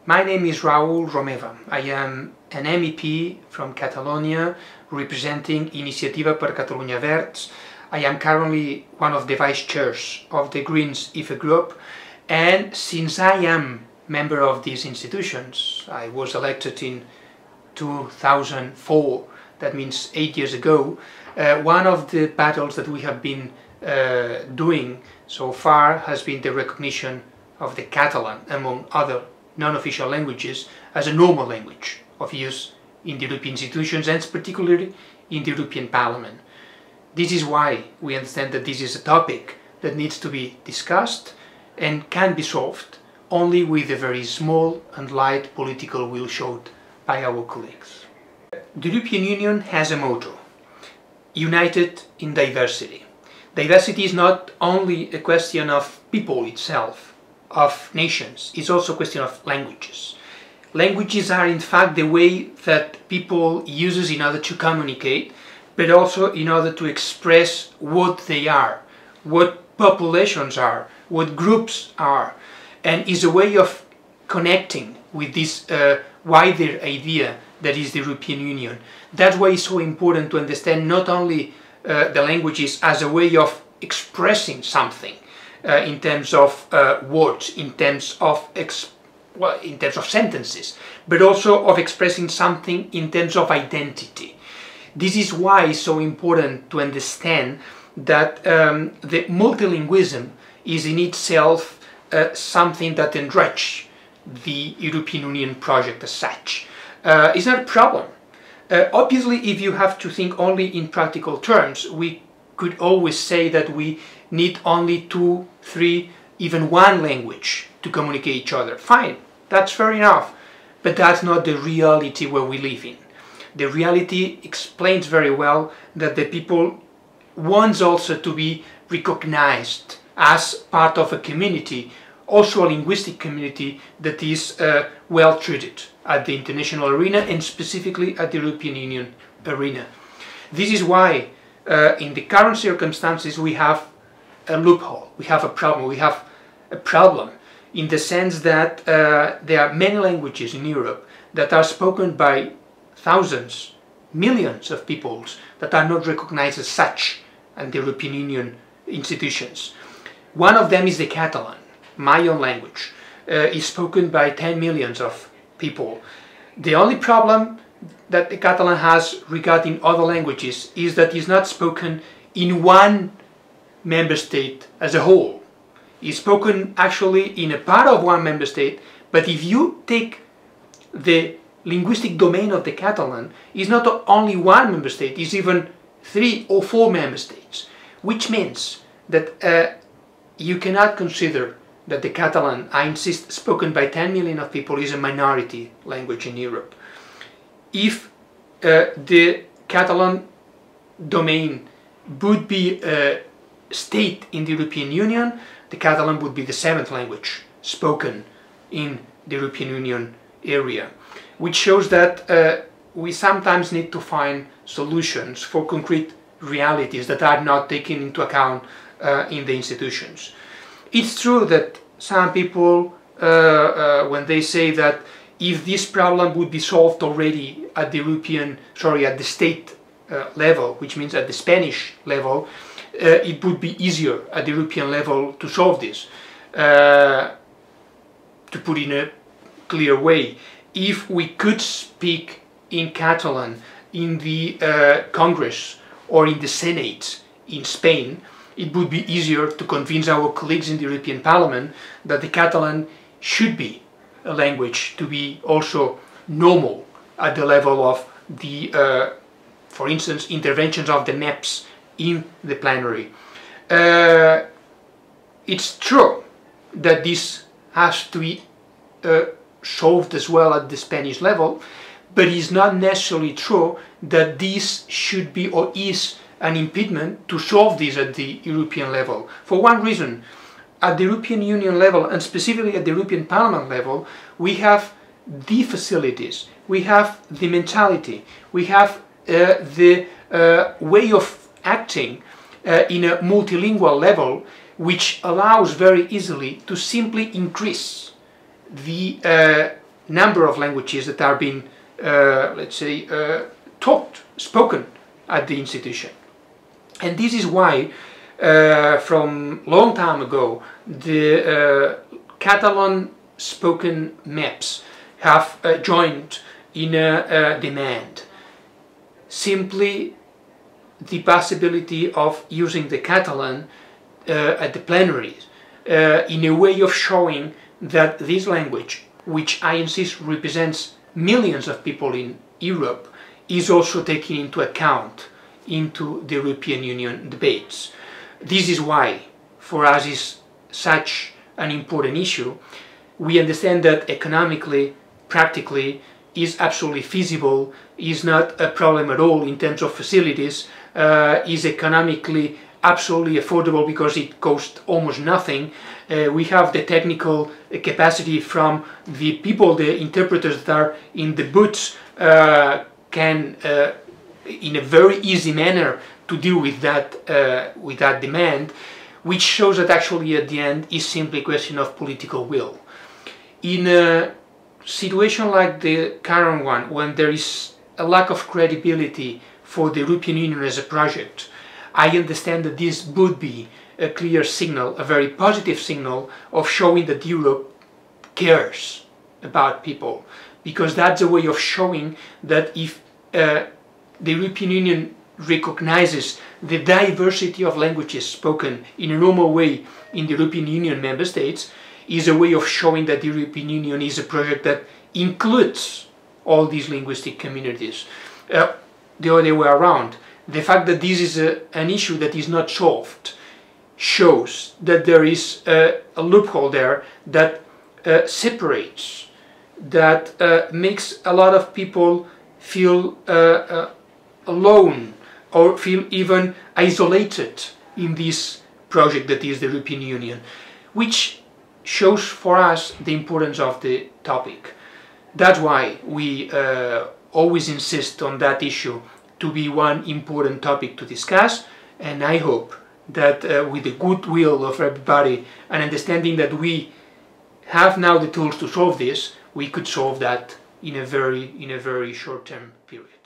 My name is Raül Romeva. I am an MEP from Catalonia representing Iniciativa per Catalunya-Verds. I am currently one of the vice chairs of the Greens IFE group, and since I am member of these institutions, I was elected in 2004, that means 8 years ago. One of the battles that we have been doing so far has been the recognition of the Catalan, among other non-official languages, as a normal language of use in the European institutions and particularly in the European Parliament. This is why we understand that this is a topic that needs to be discussed and can be solved only with a very small and light political will showed by our colleagues. The European Union has a motto: united in diversity. Diversity is not only a question of people itself, of nations, it's also a question of languages. Languages are in fact the way that people use in order to communicate, but also in order to express what they are, what populations are, what groups are, and is a way of connecting with this wider idea that is the European Union. That's why it's so important to understand not only the languages as a way of expressing something in terms of words, in terms of sentences, but also of expressing something in terms of identity. This is why it's so important to understand that the multilingualism is in itself something that enriches the European Union project as such. It's not a problem. Obviously, if you have to think only in practical terms, we could always say that we need only 2, 3, even one language to communicate each other. Fine, that's fair enough, but that's not the reality where we live in. The reality explains very well that the people wants also to be recognized as part of a community, also a linguistic community that is well treated at the international arena and specifically at the European Union arena. This is why in the current circumstances we have a loophole, we have a problem in the sense that there are many languages in Europe that are spoken by thousands, millions of peoples that are not recognized as such in the European Union institutions. One of them is the Catalan, my own language, is spoken by 10 millions of people. The only problem that the Catalan has regarding other languages is that it's not spoken in one member state as a whole. It's spoken actually in a part of one member state, but if you take the linguistic domain of the Catalan, it's not only one member state, it's even 3 or 4 member states, which means that you cannot consider that the Catalan, I insist, spoken by 10 million of people is a minority language in Europe. If the Catalan domain would be a state in the European Union, the Catalan would be the 7th language spoken in the European Union area, which shows that we sometimes need to find solutions for concrete realities that are not taken into account in the institutions. It's true that some people, when they say that if this problem would be solved already at the at the state level, which means at the Spanish level, it would be easier at the European level to solve this. To put in a clear way, if we could speak in Catalan in the Congress or in the Senate in Spain, it would be easier to convince our colleagues in the European Parliament that the Catalan should be a language to be also normal at the level of the, for instance, interventions of the MEPs in the plenary. It's true that this has to be solved as well at the Spanish level, but it's not necessarily true that this should be or is an impediment to solve this at the European level. For one reason, at the European Union level and specifically at the European Parliament level, we have the facilities, we have the mentality, we have the way of acting in a multilingual level, which allows very easily to simply increase the number of languages that are being, let's say, taught, spoken at the institution. And this is why, from long time ago, the Catalan spoken MEPs have joined in a demand. Simply the possibility of using the Catalan at the plenaries in a way of showing that this language, which I insist represents millions of people in Europe, is also taken into account into the European Union debates. This is why for us is such an important issue. We understand that economically, practically, is absolutely feasible, is not a problem at all in terms of facilities, is economically absolutely affordable because it costs almost nothing. We have the technical capacity from the people, the interpreters that are in the booths can in a very easy manner to deal with that demand, which shows that actually at the end is simply a question of political will. In a situation like the current one, when there is a lack of credibility for the European Union as a project, I understand that this would be a clear signal, a very positive signal of showing that Europe cares about people, because that's a way of showing that if the European Union recognizes the diversity of languages spoken in a normal way in the European Union member states, is a way of showing that the European Union is a project that includes all these linguistic communities. The other way around, the fact that this is an issue that is not solved shows that there is a loophole there that separates, that makes a lot of people feel alone or feel even isolated in this project that is the European Union, which shows for us the importance of the topic. That's why we always insist on that issue to be one important topic to discuss, and I hope that with the goodwill of everybody and understanding that we have now the tools to solve this, we could solve that in a very short-term period.